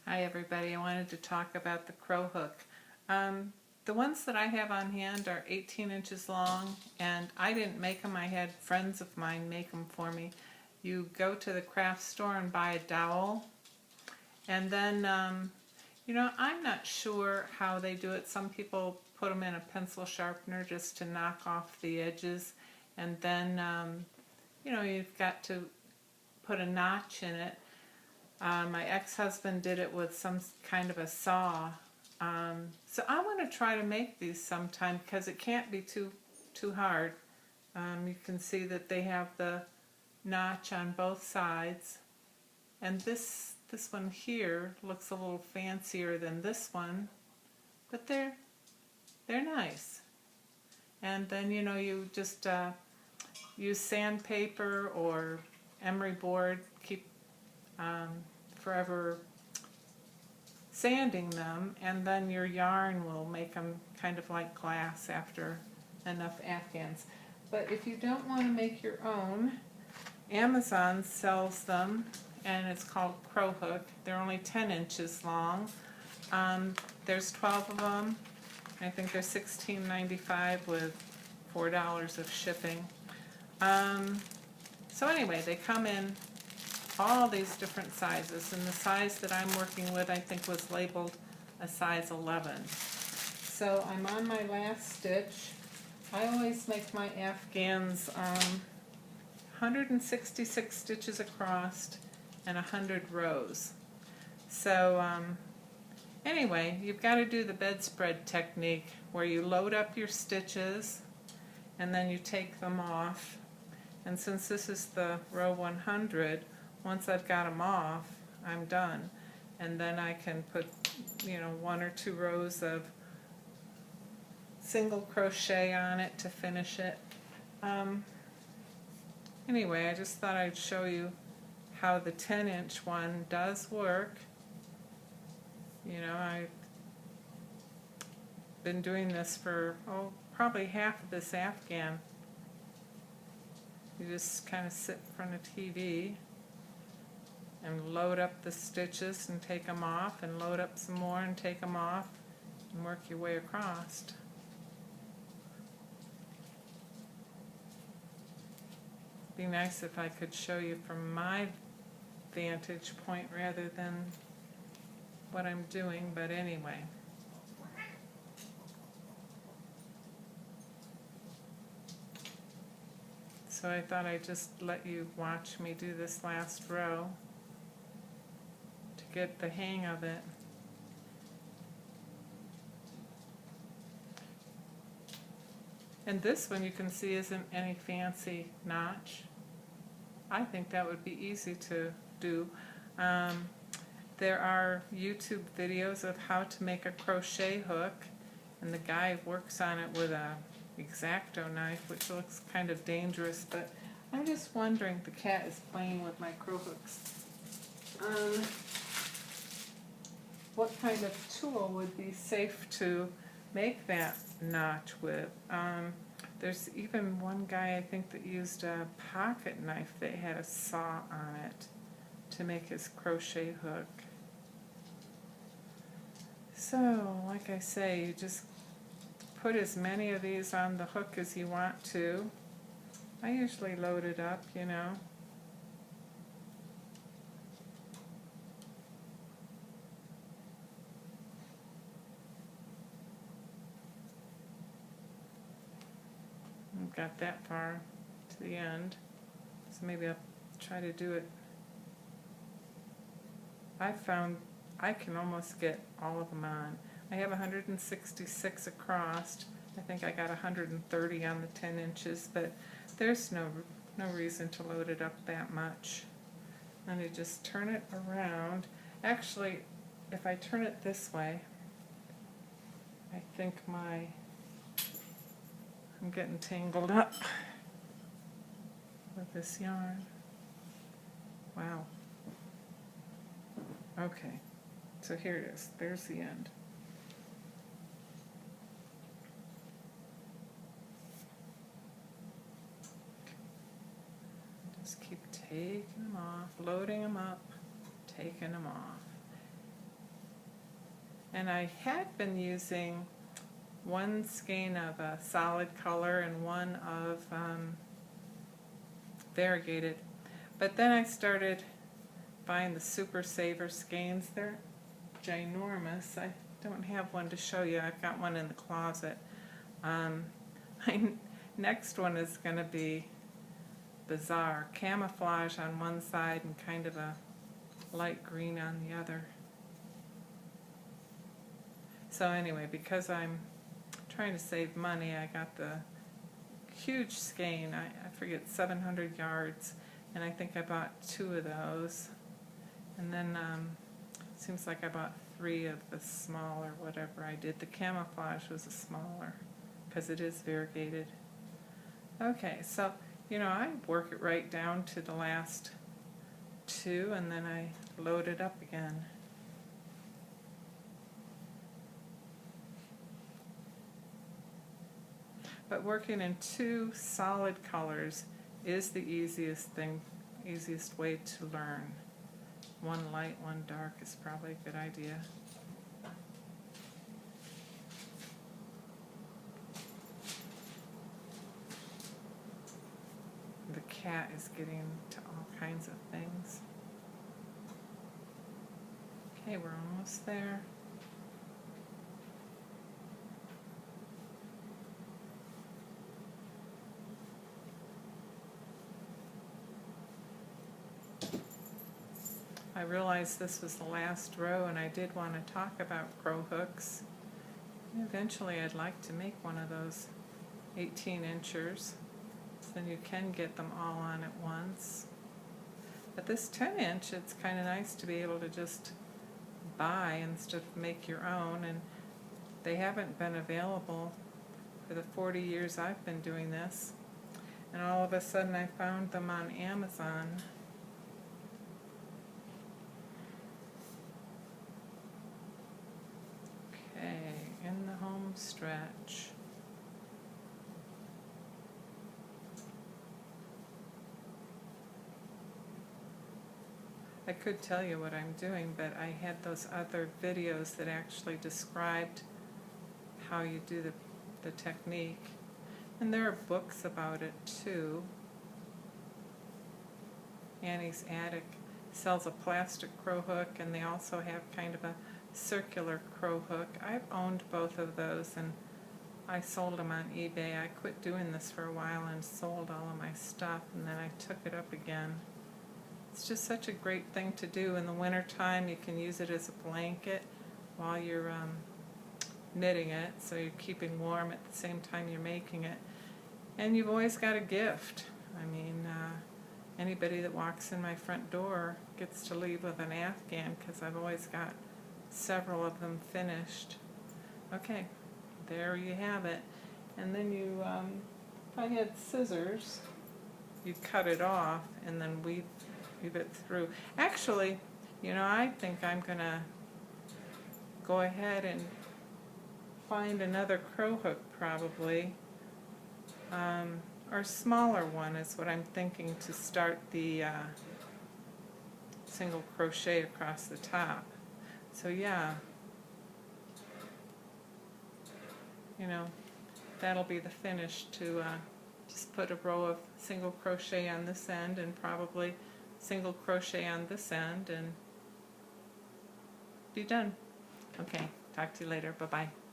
Hi everybody, I wanted to talk about the crow hook. The ones that I have on hand are 18 inches long, and I didn't make them. I had friends of mine make them for me. You go to the craft store and buy a dowel, and then, I'm not sure how they do it. Some people put them in a pencil sharpener just to knock off the edges, and then, you've got to put a notch in it. My ex-husband did it with some kind of a saw. So I want to try to make these sometime because it can't be too hard. You can see that they have the notch on both sides, and this one here looks a little fancier than this one, but they're nice. And then you just use sandpaper or emery board. Keep forever sanding them, and then your yarn will make them kind of like glass after enough Afghans. But if you don't want to make your own, Amazon sells them, and it's called Crow Hook. They're only 10 inches long. There's 12 of them. I think they're $16.95 with $4 of shipping. So anyway, they come in all these different sizes, and the size that I'm working with I think was labeled a size 11. So I'm on my last stitch. I always make my Afghans 166 stitches across and 100 rows. So anyway, you've got to do the bedspread technique where you load up your stitches and then you take them off. And since this is the row 100, once I've got them off, I'm done. And then I can put, 1 or 2 rows of single crochet on it to finish it. Anyway, I just thought I'd show you how the 10-inch one does work. I've been doing this for, probably half of this Afghan. You just kind of sit in front of TV and load up the stitches and take them off, and load up some more and take them off, and work your way across. It'd be nice if I could show you from my vantage point rather than what I'm doing, but anyway. So I thought I'd just let you watch me do this last row to get the hang of it. And this one you can see isn't any fancy notch. I think that would be easy to do. There are YouTube videos of how to make a crochet hook, and the guy works on it with a X-Acto knife, which looks kind of dangerous, but I'm just wondering, the cat is playing with my crow hooks, what kind of tool would be safe to make that notch with. There's even one guy I think that used a pocket knife that had a saw on it to make his crochet hook. So, like I say, you just put as many of these on the hook as you want to. I usually load it up, I've got that far to the end, so maybe I'll try to do it. I found I can almost get all of them on. I have 166 across. I think I got 130 on the 10 inches, but there's no reason to load it up that much. And you just turn it around. Actually, if I turn it this way, I think I'm getting tangled up with this yarn. Wow. Okay, so here it is. There's the end. Just keep taking them off, loading them up, taking them off. And I had been using one skein of a solid color and one of variegated. But then I started buying the Super Saver skeins. They're ginormous. I don't have one to show you. I've got one in the closet. My next one is going to be bizarre. Camouflage on one side and kind of a light green on the other. So anyway, because I'm trying to save money, I got the huge skein. I forget, 700 yards, and I think I bought 2 of those. And then seems like I bought 3 of the smaller, whatever I did. The camouflage was a smaller because it is variegated. Okay, so you know, I work it right down to the last 2 and then I load it up again. But working in 2 solid colors is the easiest way to learn. One light, one dark is probably a good idea. The cat is getting to all kinds of things. Okay, we're almost there. I realized this was the last row and I did want to talk about crow hooks. Eventually I'd like to make one of those 18-inchers, so then you can get them all on at once. But this 10-inch, it's kind of nice to be able to just buy instead of make your own, and they haven't been available for the 40 years I've been doing this. And all of a sudden I found them on Amazon. In the home stretch. I could tell you what I'm doing, but I had those other videos that actually described how you do the technique. And there are books about it too. Annie's Attic sells a plastic crow hook, and they also have kind of a circular crow hook. I've owned both of those and I sold them on eBay. I quit doing this for a while and sold all of my stuff, and then I took it up again. It's just such a great thing to do in the winter time. You can use it as a blanket while you're knitting it, so you're keeping warm at the same time you're making it. And you've always got a gift. I mean, anybody that walks in my front door gets to leave with an Afghan, because I've always got several of them finished. Okay, there you have it. And then you, if I had scissors, you cut it off and then weave it through. Actually, you know, I think I'm gonna go ahead and find another crow hook probably, or a smaller one is what I'm thinking, to start the single crochet across the top. So yeah, you know, that'll be the finish, to just put a row of single crochet on this end and probably single crochet on this end and be done. Okay, talk to you later. Bye-bye.